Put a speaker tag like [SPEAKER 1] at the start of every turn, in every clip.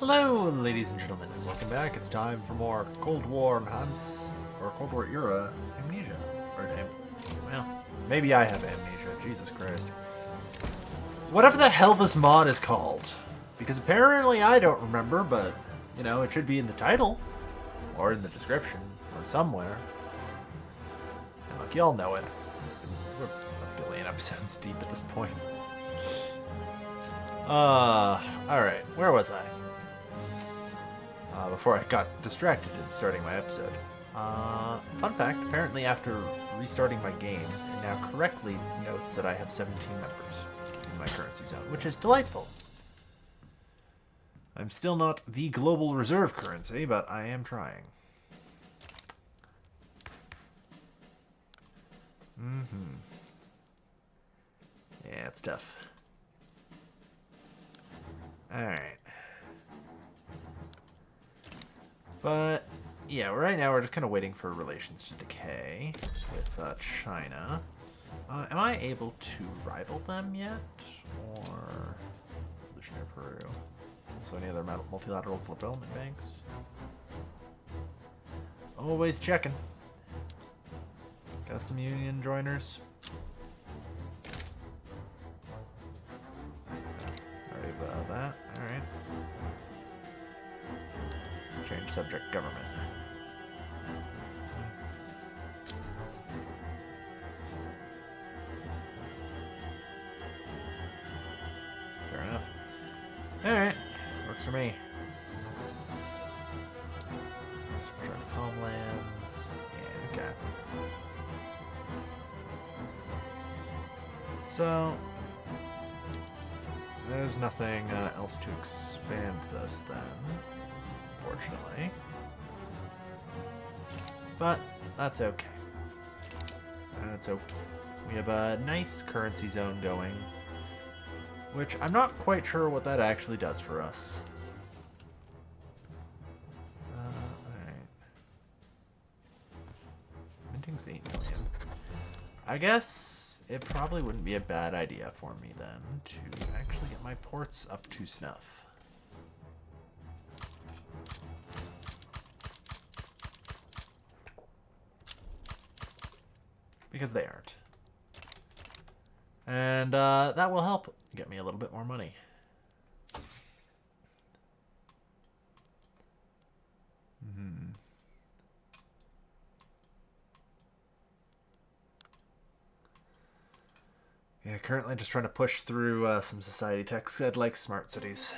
[SPEAKER 1] Hello, ladies and gentlemen, and welcome back. It's time for more Cold War enhance, or Cold War era amnesia. Well, maybe I have amnesia. Jesus Christ. Whatever the hell this mod is called. Because apparently I don't remember, but, you know, it should be in the title. Or in the description. Or somewhere. And look, y'all know it. We're a billion episodes deep at this point. Alright. Where was I? Before I got distracted in starting my episode. Fun fact, apparently after restarting my game, it now correctly notes that I have 17 members in my currency zone, which is delightful. I'm still not the global reserve currency, but I am trying. Yeah, it's tough. Alright. But, yeah, right now we're just kind of waiting for relations to decay with China. Am I able to rival them yet? Or Revolutionary Peru? So any other multilateral development banks? Always checking. Custom Union joiners. Already about that. Alright. Change subject government. Fair enough. Alright. Works for me. Return of homelands. Yeah, okay. So, there's nothing else to expand this then. Unfortunately. But that's okay. That's okay. We have a nice currency zone going, which I'm not quite sure what that actually does for us. Alright. Minting's 8 million. I guess it probably wouldn't be a bad idea for me then to actually get my ports up to snuff. Because they aren't. And that will help get me a little bit more money. Yeah, currently just trying to push through some society techs. I'd like smart cities.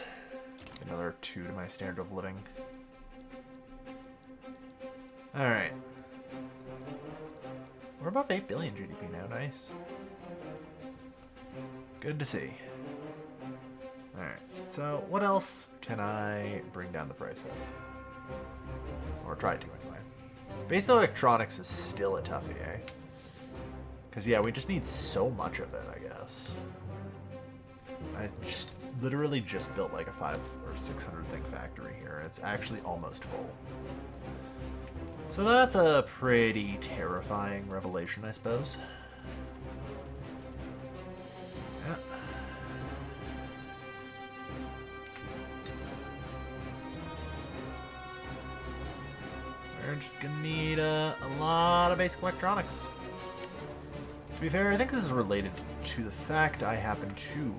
[SPEAKER 1] Another 2 to my standard of living. Alright. We're above 8 billion GDP now, nice. Good to see. Alright, so what else can I bring down the price of? Or try to, anyway. Base electronics is still a toughie, eh? Because, yeah, we just need so much of it, I guess. I literally just built like a 500 or 600 thing factory here. It's actually almost full. So that's a pretty terrifying revelation, I suppose. Yeah. We're just gonna need a lot of basic electronics. To be fair, I think this is related to the fact I happen to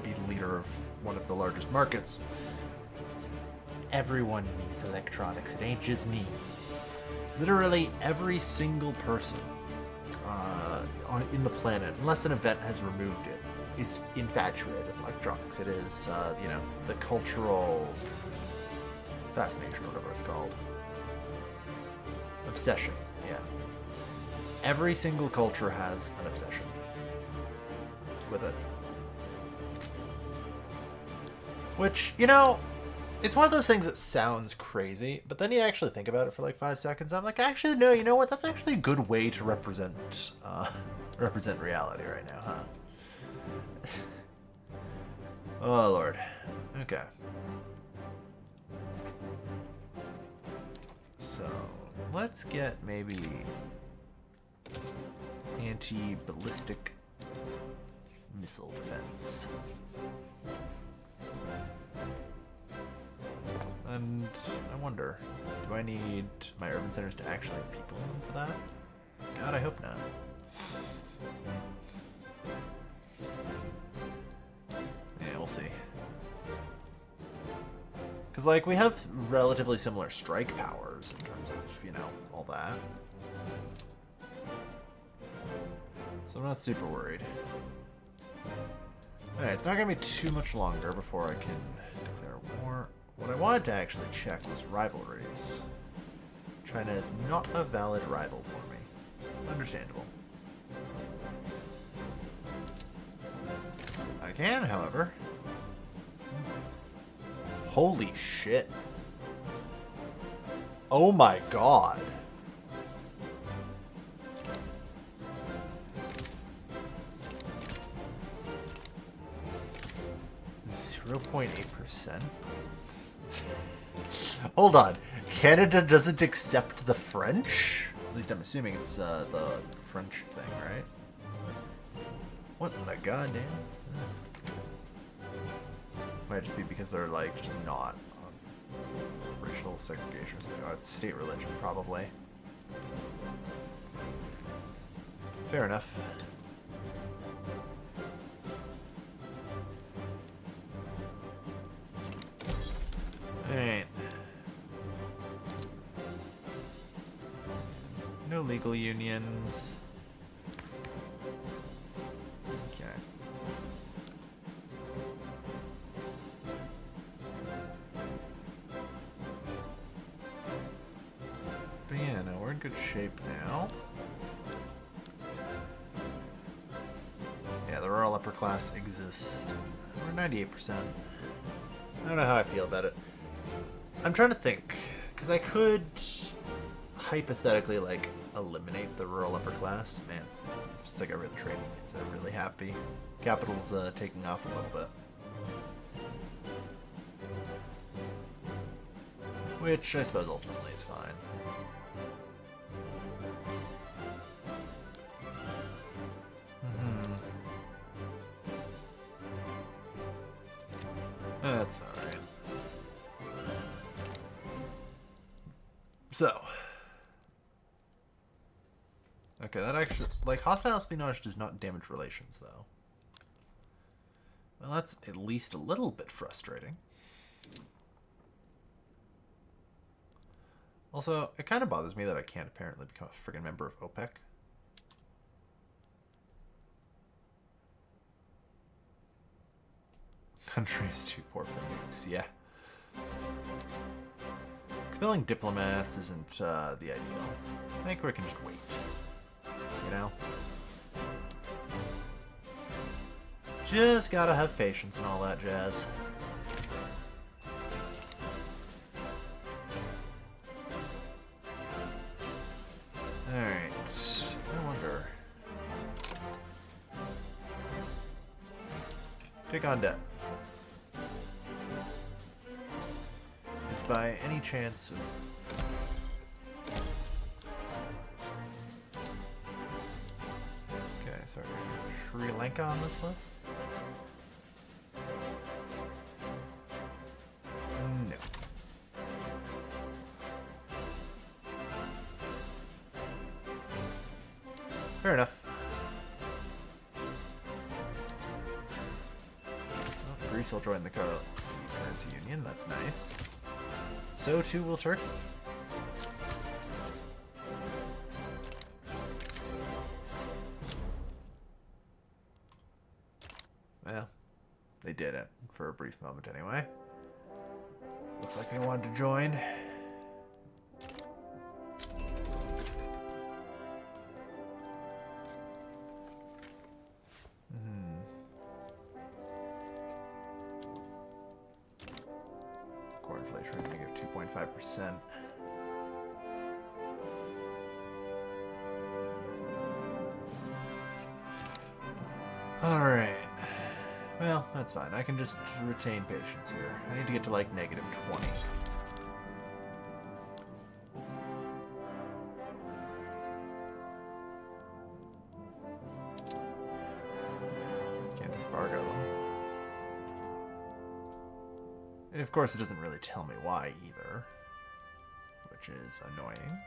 [SPEAKER 1] be the leader of one of the largest markets. Everyone needs electronics. It ain't just me. Literally every single person in the planet, unless an event has removed it, is infatuated with electronics. It is, you know, the cultural fascination, whatever it's called. Obsession, yeah. Every single culture has an obsession with it. Which, you know, it's one of those things that sounds crazy, but then you actually think about it for like 5 seconds. I'm like, actually, no, you know what? That's actually a good way to represent reality right now, huh? Oh, Lord. Okay. So, let's get maybe anti-ballistic missile defense. And I wonder, do I need my urban centers to actually have people in them for that? God, I hope not. Yeah, we'll see. Because, like, we have relatively similar strike powers in terms of, you know, all that. So I'm not super worried. Alright, it's not going to be too much longer before I can declare war. What I wanted to actually check was rivalries. China is not a valid rival for me. Understandable. I can, however. Holy shit. Oh my god. .8%. Hold on. Canada doesn't accept the French? At least I'm assuming it's the French thing, right? What the goddamn? Might just be because they're like just not on racial segregation or something. Oh, it's state religion, probably. Fair enough. Alright. No legal unions. Okay. But yeah, no, we're in good shape now. Yeah, the rural upper class exists. We're 98%. I don't know how I feel about it. I'm trying to think, because I could hypothetically, like, eliminate the rural upper class. Man, just like I rid the trade unions, they're really happy. Capital's taking off a little bit. Which I suppose ultimately is fine. That's alright. So. Okay, that actually... Like, hostile espionage does not damage relations, though. Well, that's at least a little bit frustrating. Also, it kind of bothers me that I can't apparently become a friggin' member of OPEC. Country is too poor for nukes, yeah. Expelling diplomats isn't the ideal. I think we can just wait. You know? Just gotta have patience and all that jazz. Alright. I wonder. Take on debt. Is by any chance of... Okay, sorry. Sri Lanka on this list? No. Fair enough. Well, Greece will join the currency union. That's nice. So too will Turkey. Well, they did it for a brief moment anyway. Looks like they wanted to join. Core inflation rate negative 2.5%. Alright. Well, that's fine. I can just retain patience here. I need to get to like negative 20. Can't embargo them. Of course, it doesn't really tell me why either, which is annoying.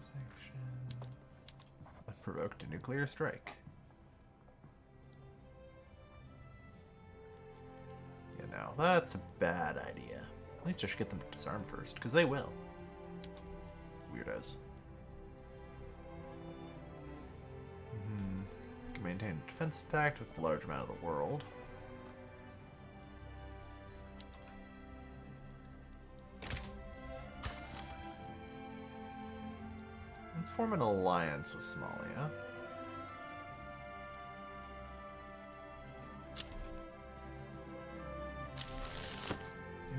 [SPEAKER 1] Sanction. Unprovoked a nuclear strike. You know, that's a bad idea. At least I should get them to disarm first, because they will. Weirdos. Can maintain a defensive pact with a large amount of the world. Let's form an alliance with Somalia.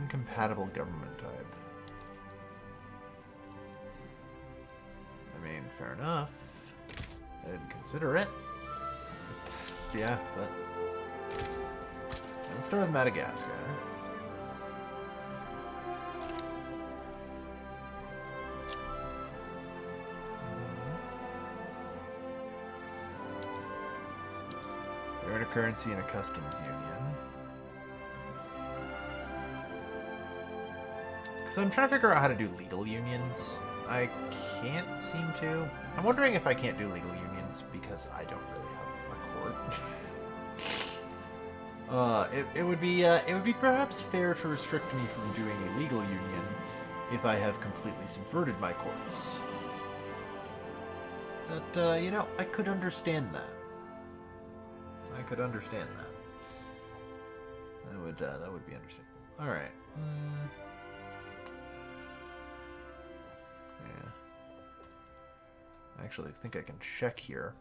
[SPEAKER 1] Incompatible government type. I mean, fair enough. I didn't consider it. Yeah, but... Let's start with Madagascar. They're in a currency and a customs union. Because I'm trying to figure out how to do legal unions. I can't seem to. I'm wondering if I can't do legal unions because I don't really have a court. It would be perhaps fair to restrict me from doing a legal union if I have completely subverted my courts. But you know, I could understand that. I could understand that. That would be understandable. All right. Yeah. I actually think I can check here.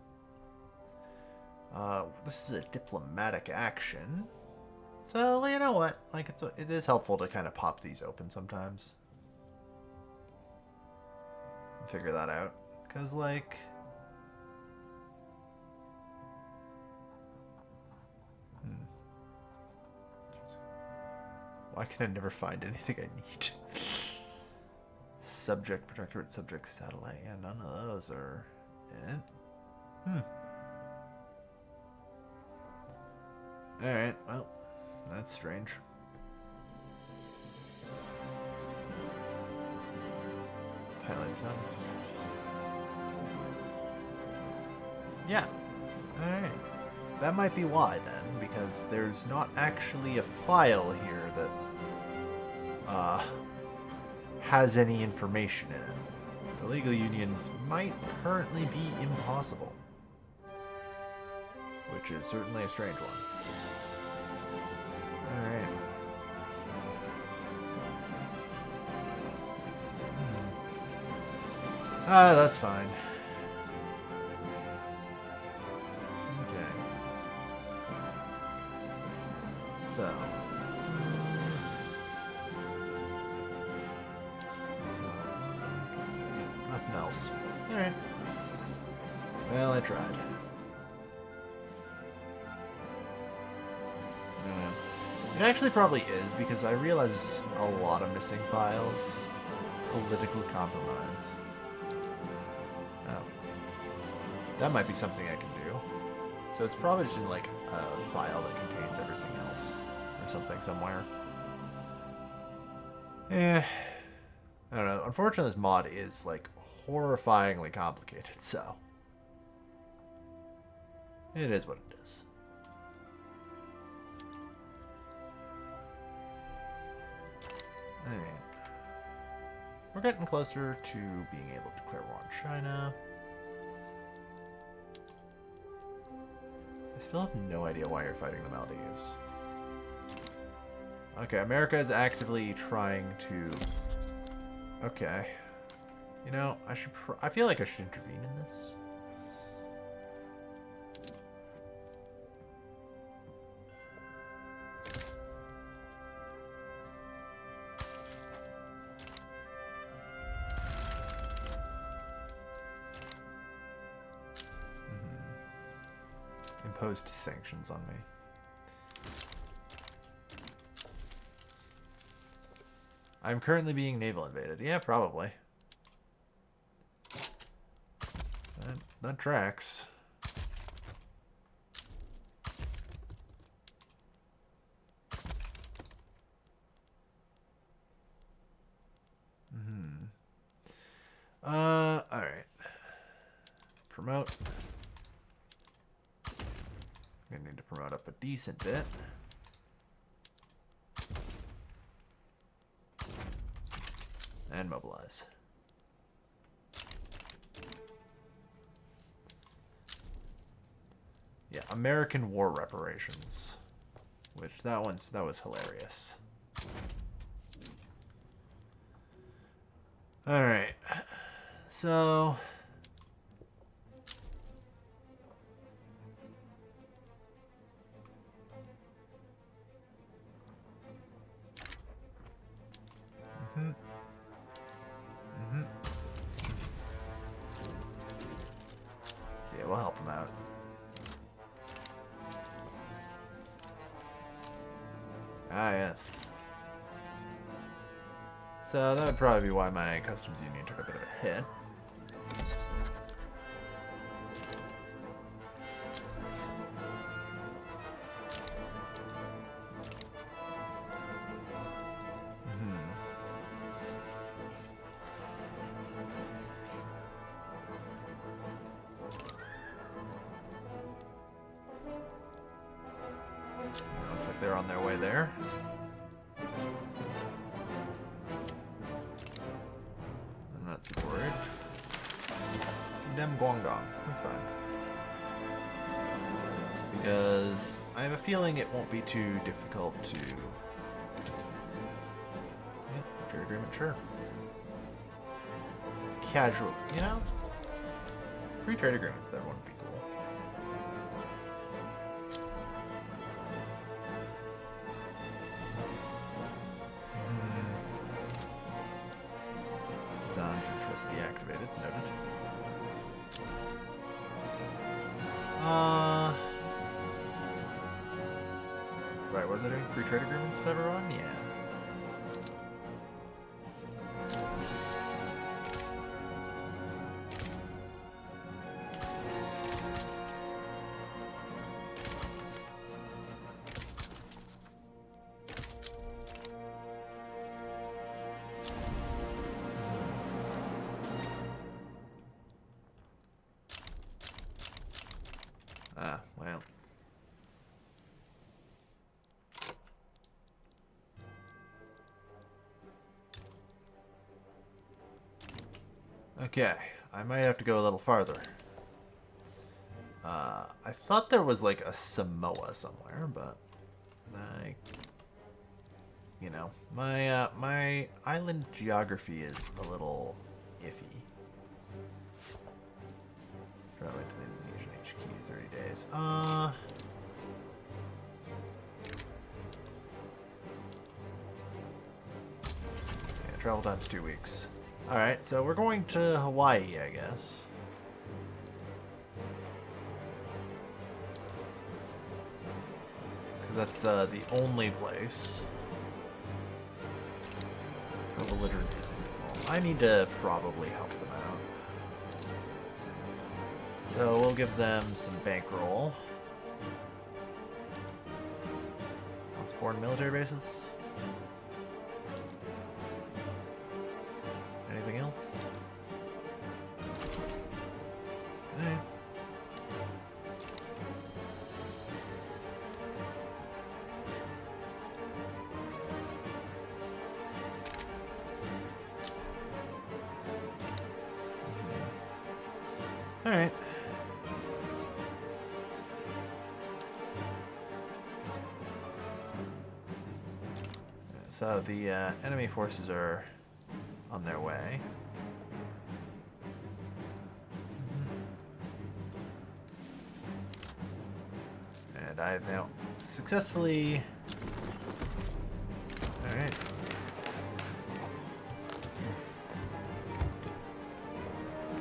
[SPEAKER 1] This is a diplomatic action. So, you know what? Like, it is helpful to kind of pop these open sometimes. And figure that out. Because, like... Why can I never find anything I need? Subject, protectorate, subject, satellite. Yeah, none of those are it. Alright, well, that's strange. Pilot sound. Yeah. Alright. That might be why then, because there's not actually a file here that has any information in it. The legal unions might currently be impossible. Which is certainly a strange one. Alright. That's fine. Okay. So. Nothing else. Alright. Well, I tried. It actually probably is, because I realize there's a lot of missing files. Political compromise. Oh. That might be something I can do. So it's probably just in, like, a file that contains everything else. Or something somewhere. I don't know. Unfortunately, this mod is, like, horrifyingly complicated, so... It is what it is. Alright. We're getting closer to being able to declare war on China. I still have no idea why you're fighting the Maldives. Okay, America is actively trying to... Okay. You know, I feel like I should intervene in this. Imposed sanctions on me. I'm currently being naval invaded. Yeah, probably. That tracks. Alright. Promote. Gonna need to promote up a decent bit. And mobilize. Yeah, American War Reparations. Which that was hilarious. Alright. So so yeah, we'll help him out. Ah, yes. So that would probably be why my customs union took a bit of a hit. Looks like they're on their way there. I'm not super worried. Condemn Guangdong. That's fine. Because I have a feeling it won't be too difficult to... Yeah, trade agreement, sure. Casual, you know? Free trade agreements there wouldn't be cool. Sound interest deactivated. Noted. Right, was it doing free trade agreements with everyone? Yeah. Ah, well. Okay, I might have to go a little farther. I thought there was like a Samoa somewhere, but you know, my island geography is a little iffy. Traveling to the Indonesian HQ, 30 days. Yeah, travel time's 2 weeks. Alright, so we're going to Hawaii, I guess. Because that's the only place a belligerent is involved. I need to probably help them out. So we'll give them some bankroll. What's foreign military bases? Anything else? Alright. Alright. So the enemy forces are on their way. And I have now successfully... Alright.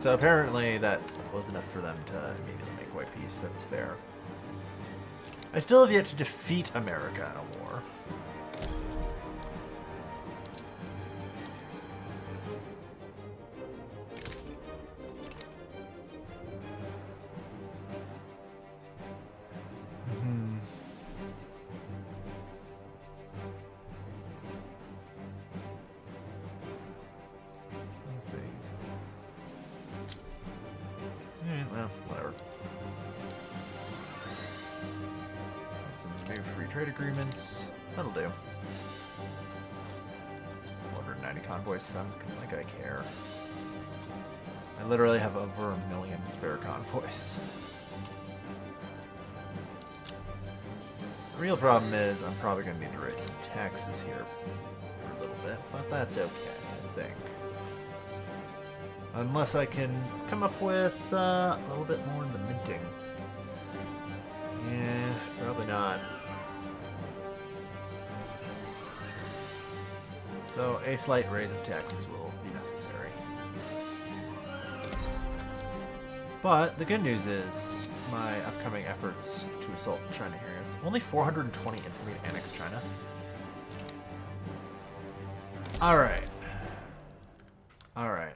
[SPEAKER 1] So apparently that was enough for them to immediately make white peace. That's fair. I still have yet to defeat America in a war. Let's see. some new free trade agreements. That'll do. 190 convoys sunk. Like I care. I literally have over 1 million spare convoys. The real problem is I'm probably going to need to raise some taxes here for a little bit, but that's okay, I think. Unless I can come up with a little bit more in the minting. Yeah, probably not. So a slight raise of taxes will be necessary. But the good news is my upcoming efforts to assault China here. It's only 420 infantry to annex China. Alright. Alright.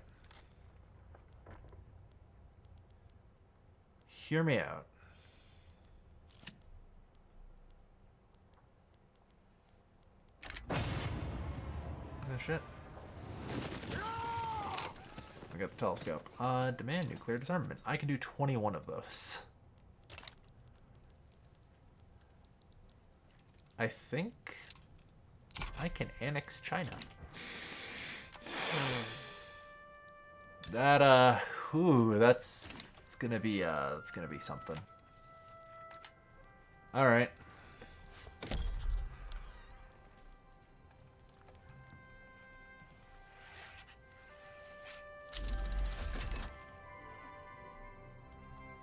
[SPEAKER 1] Hear me out. Oh shit. I got the telescope. Demand nuclear disarmament. I can do 21 of those. I think I can annex China. That that's gonna be something. All right.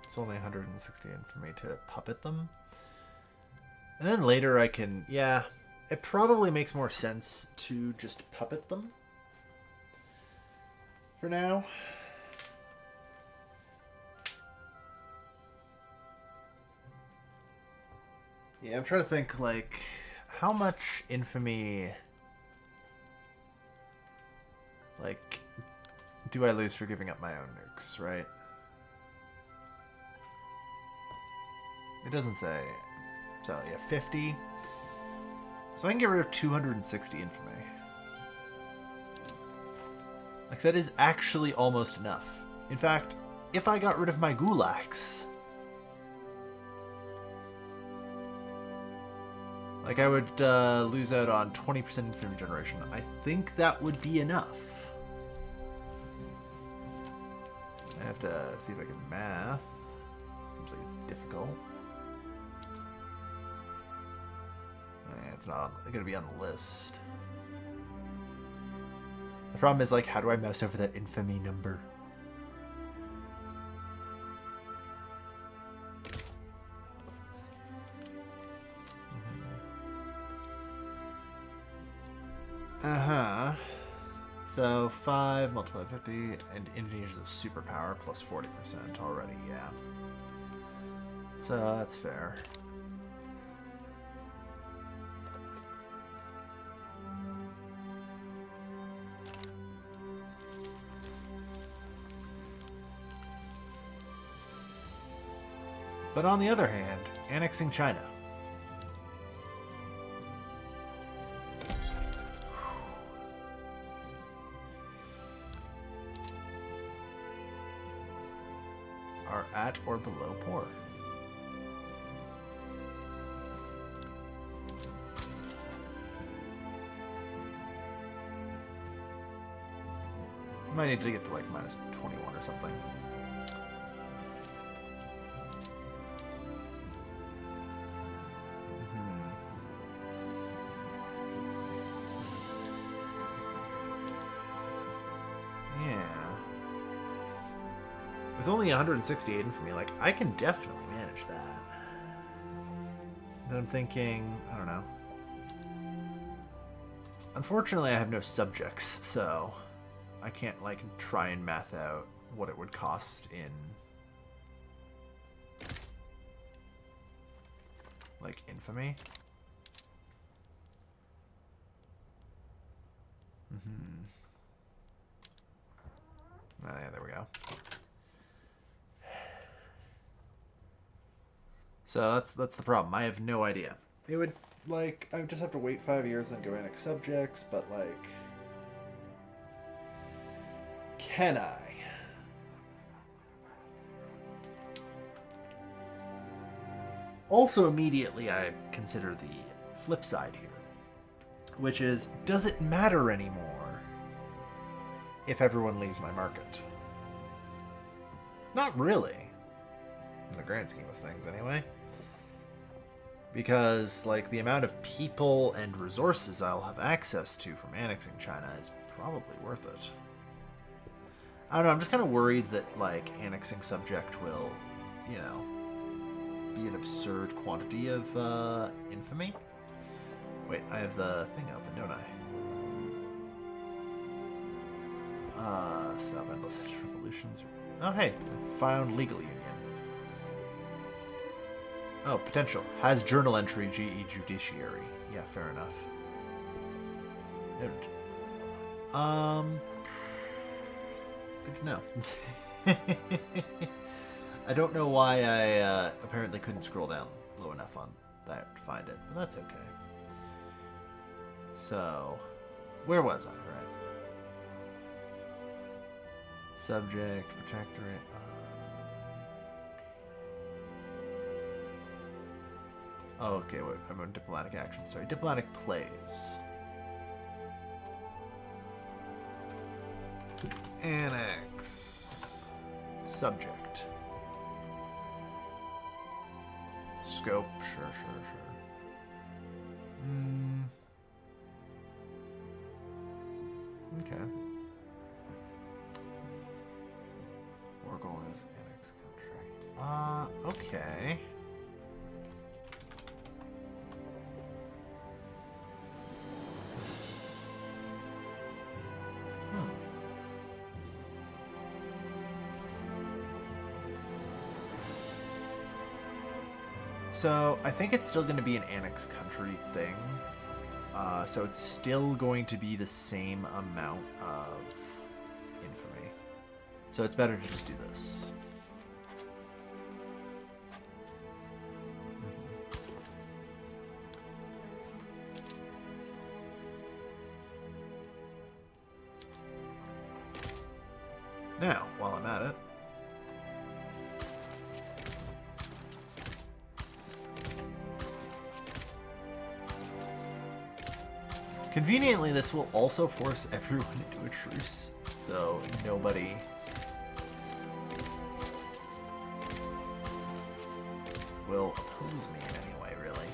[SPEAKER 1] It's only 160 for me to puppet them. And then later I can, yeah, it probably makes more sense to just puppet them. For now. Yeah, I'm trying to think, like, how much infamy, like, do I lose for giving up my own nukes, right? It doesn't say. So, yeah, 50. So I can get rid of 260 infamy. Like, that is actually almost enough. In fact, if I got rid of my gulags, like, I would lose out on 20% infamy generation. I think that would be enough. I have to see if I can math. Seems like it's difficult. It's not going to be on the list. The problem is, like, how do I mouse over that infamy number? Uh-huh. So 5 multiplied 50, and Indonesia's a superpower plus 40% already, yeah. So that's fair. But on the other hand, annexing China. Are at or below poor. Might need to get to like minus 21 or something. With only 168 infamy, like, I can definitely manage that. Then I'm thinking, I don't know. Unfortunately, I have no subjects, so I can't, like, try and math out what it would cost in, like, infamy. Oh, yeah, there we go. So that's the problem. I have no idea. It would, like, I would just have to wait 5 years and go annex subjects, but, like, can I? Also, immediately, I consider the flip side here, which is, does it matter anymore if everyone leaves my market? Not really, in the grand scheme of things, anyway. Because, like, the amount of people and resources I'll have access to from annexing China is probably worth it. I don't know, I'm just kind of worried that, like, annexing subject will, you know, be an absurd quantity of infamy. Wait, I have the thing open, don't I? Stop endless revolutions. Oh, hey, I found legal union. Oh, potential. Has journal entry GE judiciary. Yeah, fair enough. Noted. Good to know. I don't know why I apparently couldn't scroll down low enough on that to find it, but that's okay. So, where was I? Right. Subject, protectorate. Oh, okay, wait, I'm on diplomatic action. Sorry, diplomatic plays. Annex. Subject. Scope, sure. Okay. Oracle is annex country. Okay. So, I think it's still going to be an annex country thing. So it's still going to be the same amount of infamy. So it's better to just do this. Now, while I'm at it, conveniently, this will also force everyone into a truce, so nobody will oppose me in any way, really.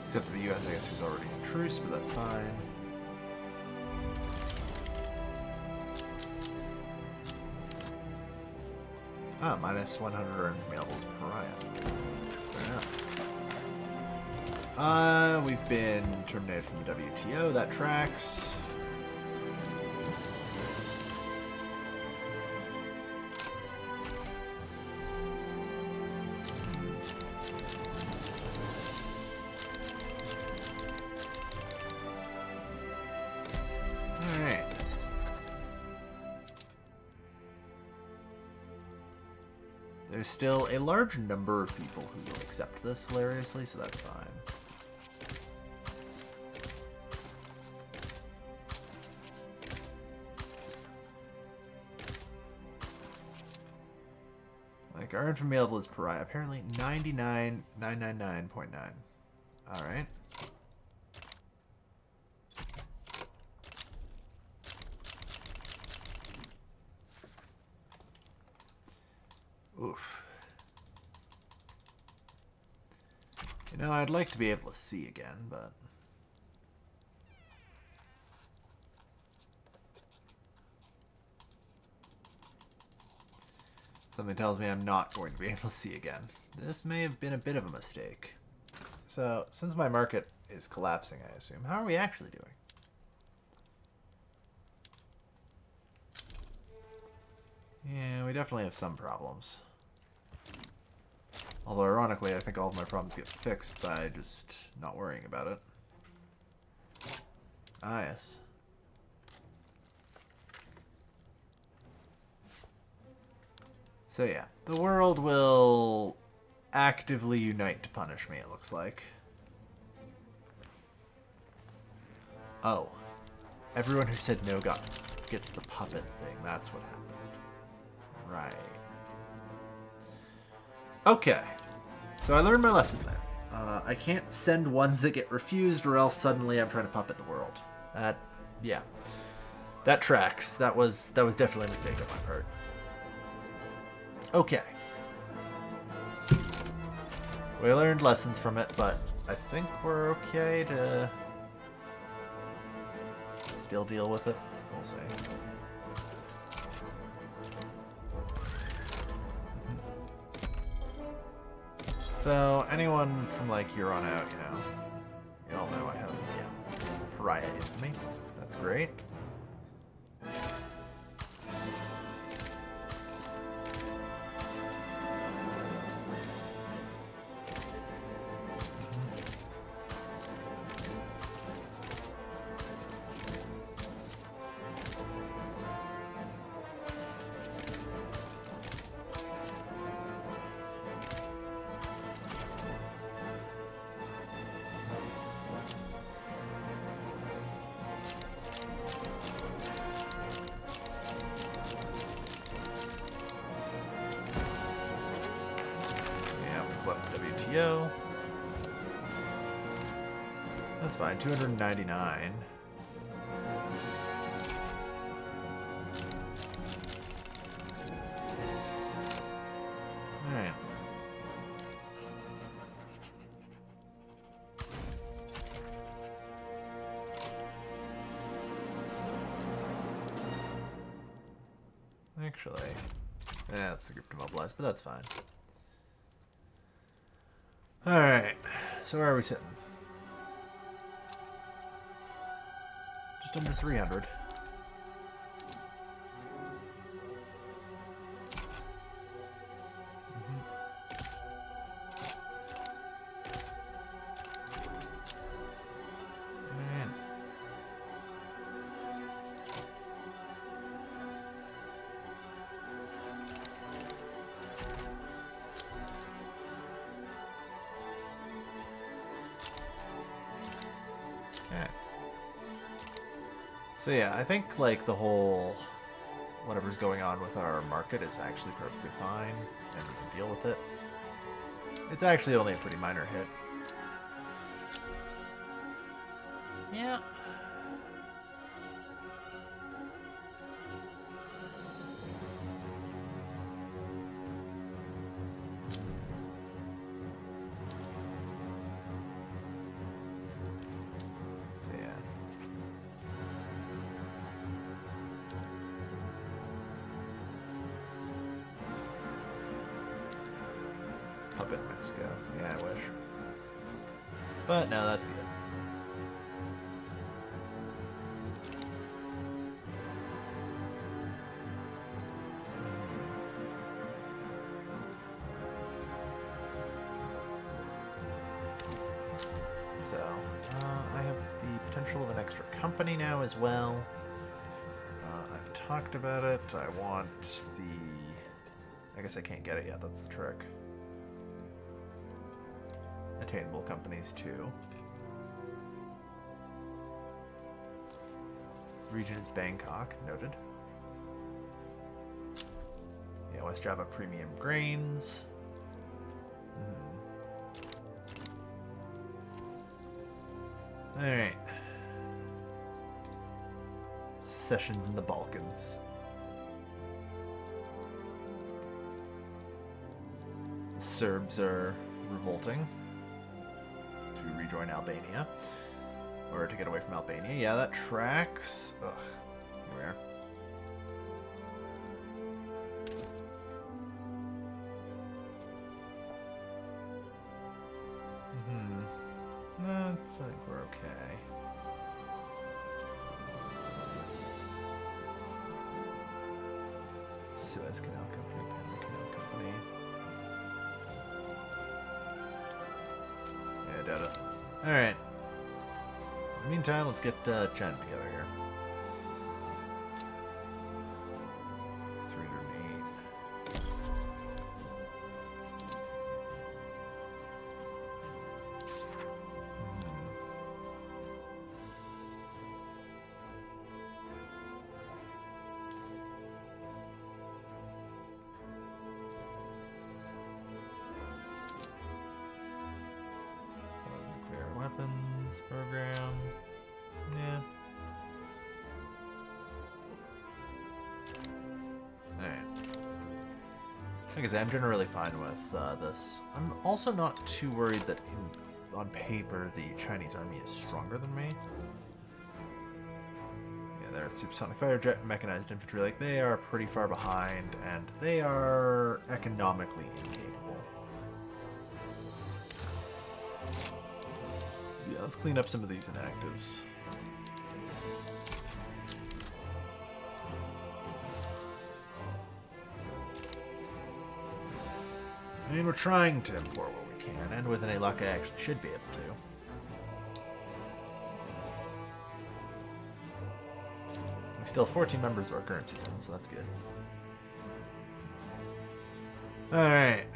[SPEAKER 1] Except for the US, I guess, who's already in truce, but that's fine. Ah, minus 100 earned mailbles pariah. Fair enough. We've been terminated from the WTO. That tracks. Alright. There's still a large number of people who will accept this, hilariously, so that's fine. Like, our infamy level is pariah. Apparently 99,999.9. Alright. Oof. You know, I'd like to be able to see again, but... something tells me I'm not going to be able to see again. This may have been a bit of a mistake. So, since my market is collapsing, I assume, how are we actually doing? Yeah, we definitely have some problems. Although, ironically, I think all of my problems get fixed by just not worrying about it. Ah, yes. So yeah, the world will actively unite to punish me, it looks like. Oh, everyone who said no gets the puppet thing. That's what happened. Right. Okay. So I learned my lesson there. I can't send ones that get refused, or else suddenly I'm trying to puppet the world. Yeah. That tracks. That was definitely a mistake on my part. Okay. We learned lessons from it, but I think we're okay to still deal with it. We'll see. So, anyone from, like, here on out, you all know I have, Pariah Infamy. That's great. WTO. That's fine. 299. Alright. Actually, that's the group to mobilize, but that's fine. Alright, so where are we sitting? Just under 300. So yeah, I think like the whole whatever's going on with our market is actually perfectly fine, and we can deal with it. It's actually only a pretty minor hit. Yeah. Mexico. Yeah, I wish. But no, that's good. So, I have the potential of an extra company now as well. I've talked about it. I want the... I guess I can't get it yet, that's the trick. Attainable companies too. Region is Bangkok, noted. Yeah, West Java premium grains. Alright. Secessions in the Balkans. The Serbs are revolting to rejoin Albania, or to get away from Albania. Yeah, that tracks. Ugh, here we are. No, I think we're okay. Suez Canal Company, Panama Canal Company. Yeah, I doubt it. Alright. In the meantime, let's get Chen together here. 308. This program, yeah. Alright. Like I said, I'm generally fine with this. I'm also not too worried that on paper the Chinese army is stronger than me. Yeah, they're supersonic fighter jet and mechanized infantry. Like, they are pretty far behind, and they are economically incapable. Yeah, let's clean up some of these inactives. I mean, we're trying to import what we can, and with any luck I actually should be able to. We still have 14 members of our currency zone, so that's good. Alright.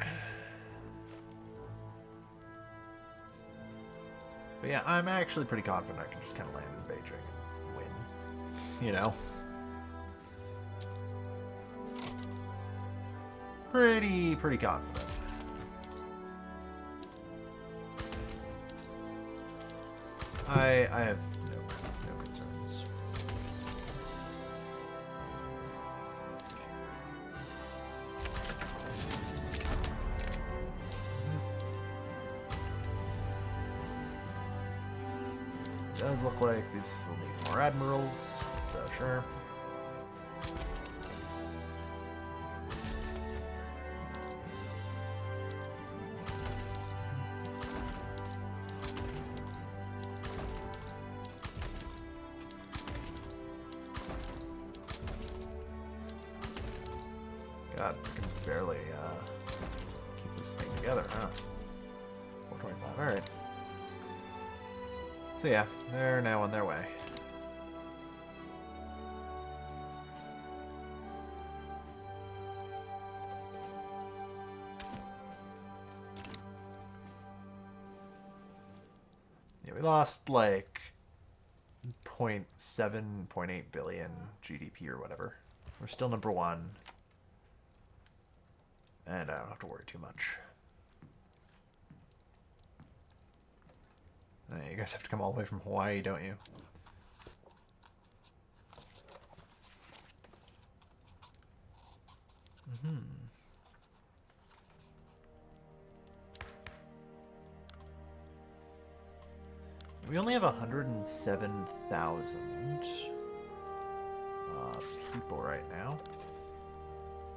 [SPEAKER 1] But yeah, I'm actually pretty confident I can just kind of land in Beijing and win. You know? Pretty confident. I have no concerns. It does look like this will need more admirals, so sure. God, I can barely keep this thing together, huh? 425, alright. So yeah, they're now on their way. Yeah, we lost like 0.7, 0.8 billion GDP or whatever. We're still number one. And I don't have to worry too much. You guys have to come all the way from Hawaii, don't you? Mm-hmm. We only have 107,000 people right now.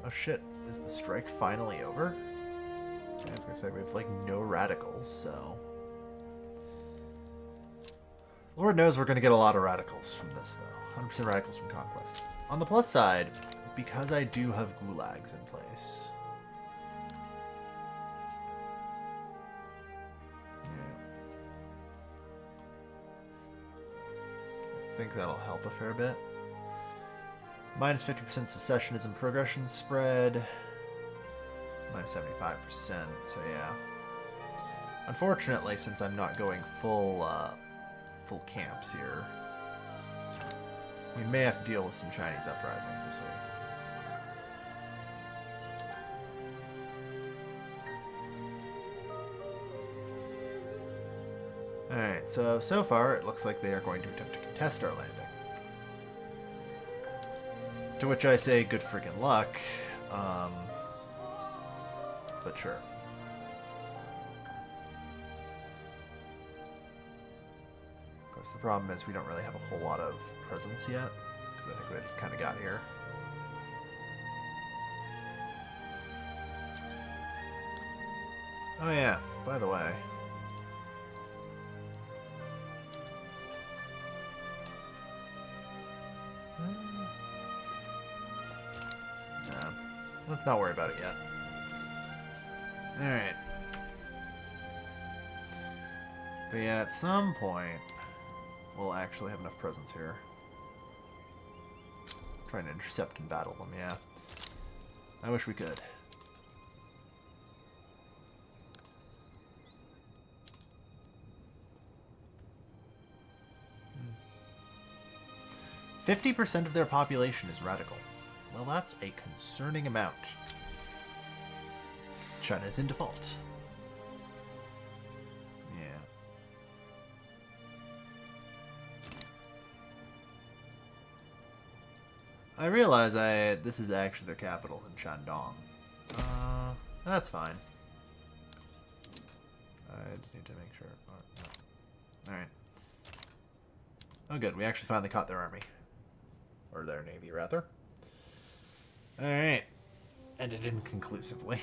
[SPEAKER 1] Oh shit, is the strike finally over? Yeah, I was gonna say, we have like no radicals, so... Lord knows we're gonna get a lot of radicals from this, though. 100% radicals from Conquest. On the plus side, because I do have gulags in place... Yeah. I think that'll help a fair bit. Minus 50% secessionism progression spread. Minus 75%, so yeah. Unfortunately, since I'm not going full camps here, we may have to deal with some Chinese uprisings, we'll see. Alright, so far it looks like they are going to attempt to contest our landing. To which I say, good freaking luck. But sure. Of course, the problem is we don't really have a whole lot of presence yet, because I think they just kind of got here. Oh yeah, by the way. No, let's not worry about it yet. Alright. But yeah, at some point, we'll actually have enough presence here. Trying to intercept and battle them, yeah. I wish we could. 50% of their population is radical. Well, that's a concerning amount. China is in default. Yeah. I realize this is actually their capital in Shandong. That's fine. I just need to make sure. No. Alright. Oh good, we actually finally caught their army. Or their navy, rather. Alright. Ended inconclusively.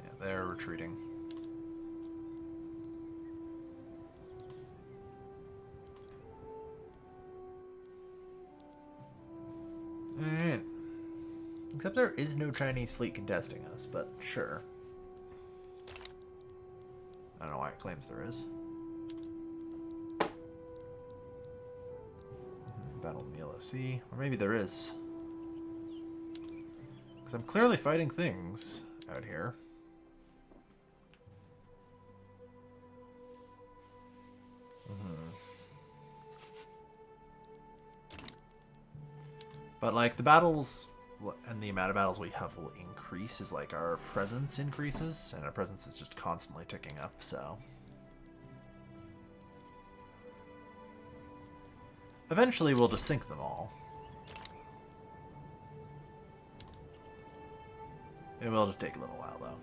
[SPEAKER 1] Yeah, they're retreating. Alright. Except there is no Chinese fleet contesting us, but sure. I don't know why it claims there is. Battle in the Yellow Sea. Or maybe there is. Because I'm clearly fighting things out here. But, like, the battles and the amount of battles we have will increase as, like, our presence increases. And our presence is just constantly ticking up, so... Eventually, we'll just sink them all. It will just take a little while, though.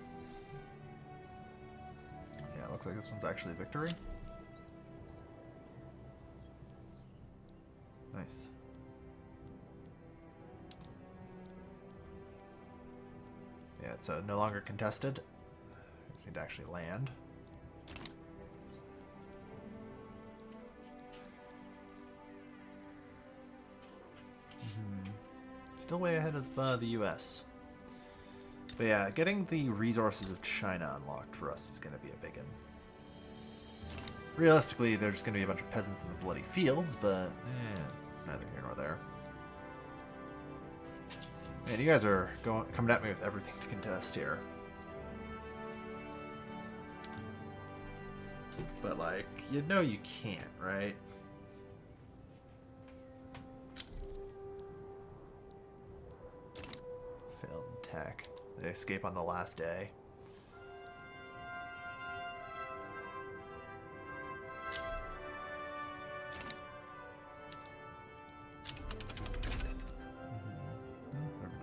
[SPEAKER 1] Yeah, it looks like this one's actually a victory. Nice. Yeah, it's no longer contested. We just need to actually land. Still way ahead of the US. But yeah, getting the resources of China unlocked for us is going to be a big one. Realistically, there's just going to be a bunch of peasants in the bloody fields, but it's neither here nor there. Man, you guys are coming at me with everything to contest here. But, like, you know you can't, right? Failed attack. They escape on the last day.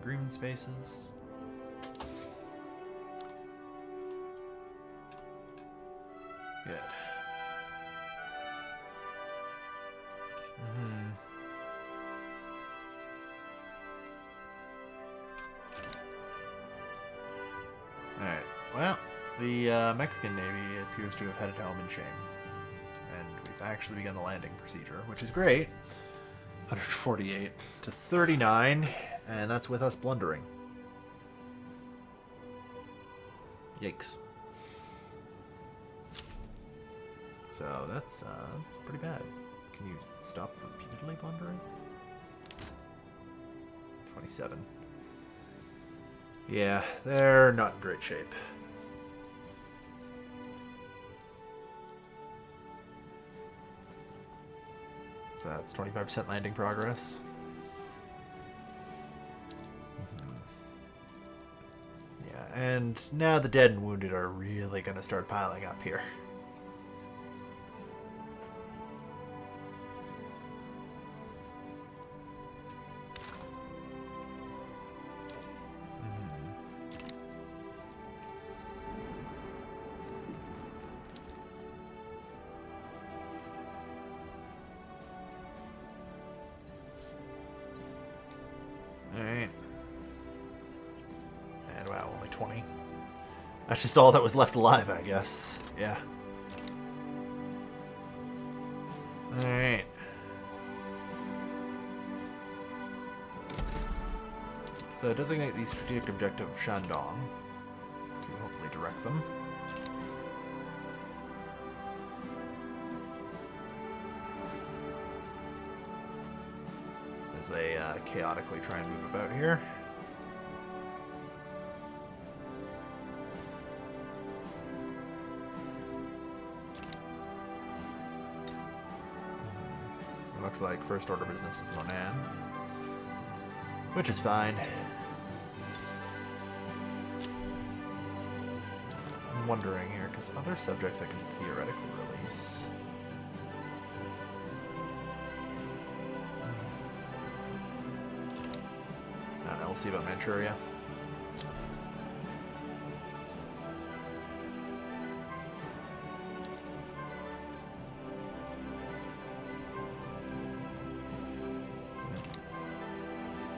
[SPEAKER 1] Agreement spaces. Good. Alright, well, the Mexican Navy appears to have headed home in shame. And we've actually begun the landing procedure, which is great. 148 to 39, and that's with us blundering. Yikes. So that's pretty bad. Can you stop repeatedly blundering? 27. Yeah, they're not in great shape. So that's 25% landing progress. Yeah, and now the dead and wounded are really going to start piling up here. Alright. And wow, only 20. That's just all that was left alive, I guess. Yeah. Alright. So designate the strategic objective of Shandong to hopefully direct them. As they chaotically try and move about here. It looks like first order business is Monan, which is fine. I'm wondering here, because other subjects I can theoretically release. we'll see about Manchuria.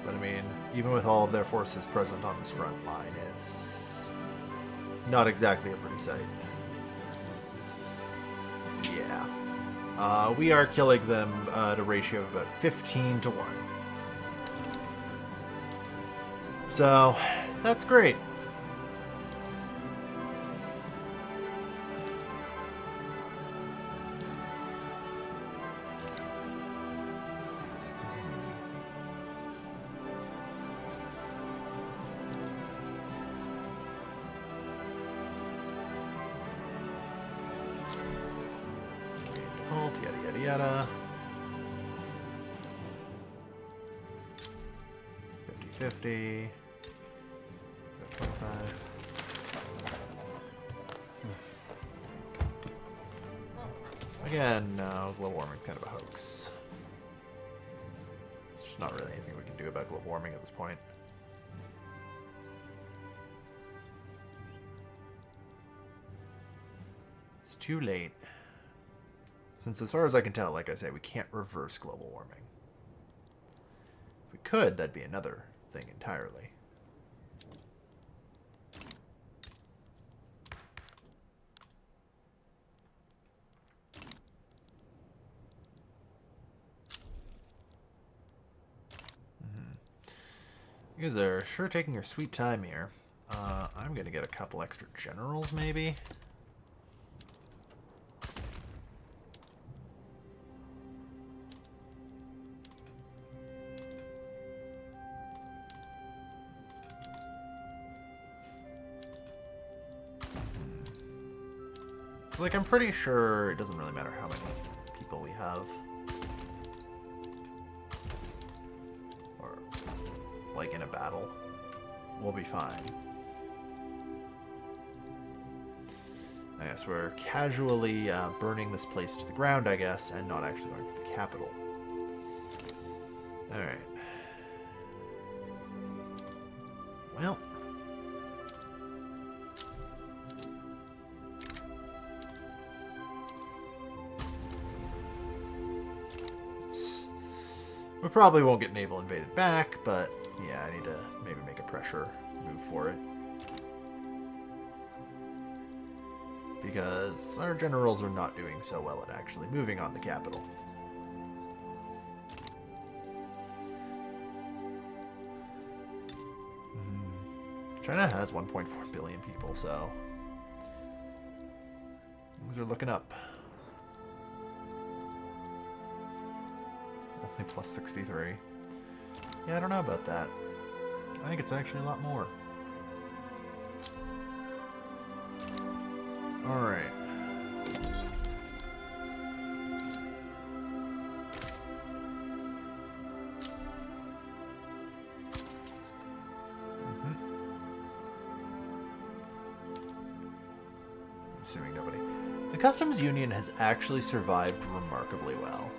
[SPEAKER 1] But I mean, even with all of their forces present on this front line, it's not exactly a pretty sight. Yeah. We are killing them at a ratio of about 15 to 1. So, that's great. Default, yada yada yada. 50-50. 25. Again, no, global warming is kind of a hoax. There's just not really anything we can do about global warming at this point. It's too late. Since as far as I can tell, like I say, we can't reverse global warming. If we could, that'd be another thing entirely. You guys are sure taking your sweet time here. I'm going to get a couple extra generals, maybe. Like, I'm pretty sure it doesn't really matter how many people we have. Or, like, in a battle. We'll be fine. I guess we're casually burning this place to the ground, I guess, and not actually going for the capital. Alright. Well. We probably won't get naval invaded back, but yeah, I need to maybe make a pressure move for it. Because our generals are not doing so well at actually moving on the capital. China has 1.4 billion people, so things are looking up. Only plus 63. Yeah, I don't know about that. I think it's actually a lot more. Alright. Assuming nobody. The Customs Union has actually survived remarkably well.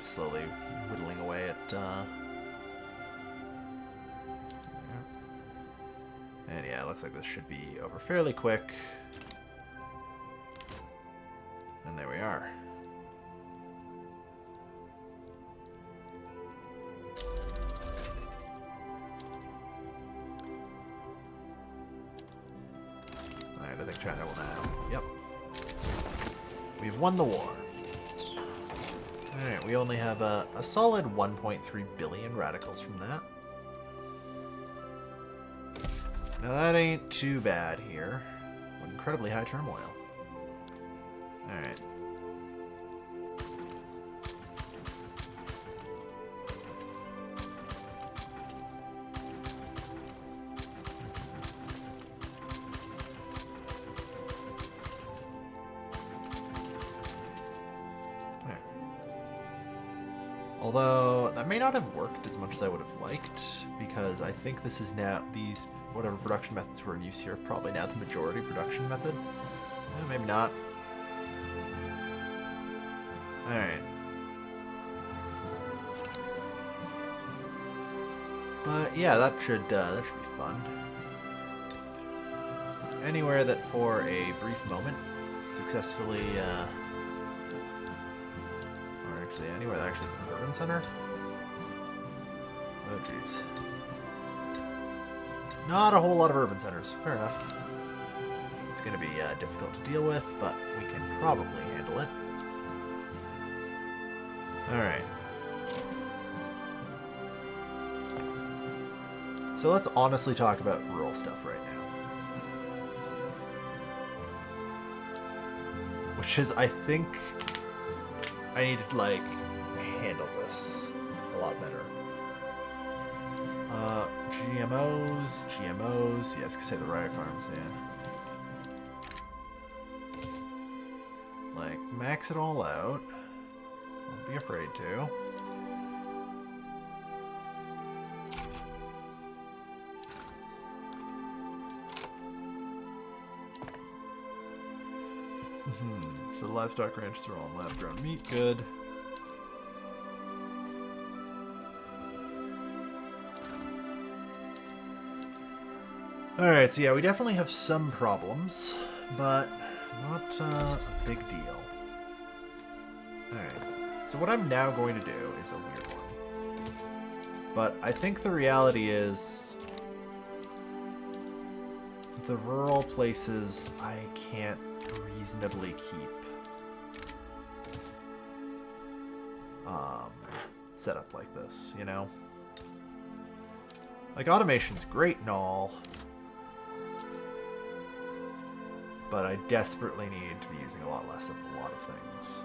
[SPEAKER 1] Slowly whittling away at and yeah, it looks like this should be over fairly quick. And there we are. Alright, I think China will now. Yep. We've won the war. Alright, we only have a solid 1.3 billion radicals from that. Now that ain't too bad here. With incredibly high turmoil. Alright. Although, that may not have worked as much as I would have liked, because I think this is now, these, whatever production methods were in use here, are probably now the majority production method. Maybe not. Alright. But yeah, that should be fun. Anywhere that for a brief moment successfully, or actually anywhere that actually is an urban center. Oh jeez. Not a whole lot of urban centers. Fair enough. It's going to be difficult to deal with, but we can probably handle it. Alright. So let's honestly talk about rural stuff right now. Which is, I think, I need to, like, handle this a lot better. GMOs, yeah, it's gonna say the riot farms, yeah. Like, max it all out. Don't be afraid to. So the livestock ranches are all lab-grown meat, good. Alright, so yeah, we definitely have some problems, but not a big deal. Alright, so what I'm now going to do is a weird one. But I think the reality is the rural places I can't reasonably keep set up like this, you know? Like, automation's great and all, but I desperately need to be using a lot less of a lot of things.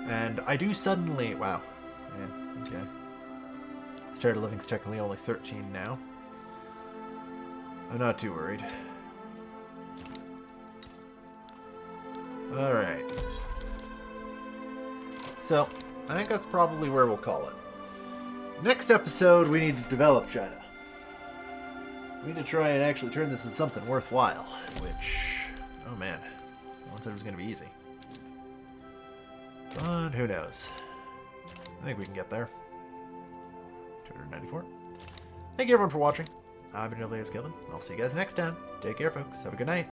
[SPEAKER 1] And I do suddenly... Wow. Yeah, okay. Standard of living's technically only 13 now. I'm not too worried. Alright. So, I think that's probably where we'll call it. Next episode, we need to develop China. We need to try and actually turn this into something worthwhile, which... Oh man. No one said it was going to be easy. But who knows? I think we can get there. 294. Thank you everyone for watching. I've been Kelvin, and I'll see you guys next time. Take care, folks. Have a good night.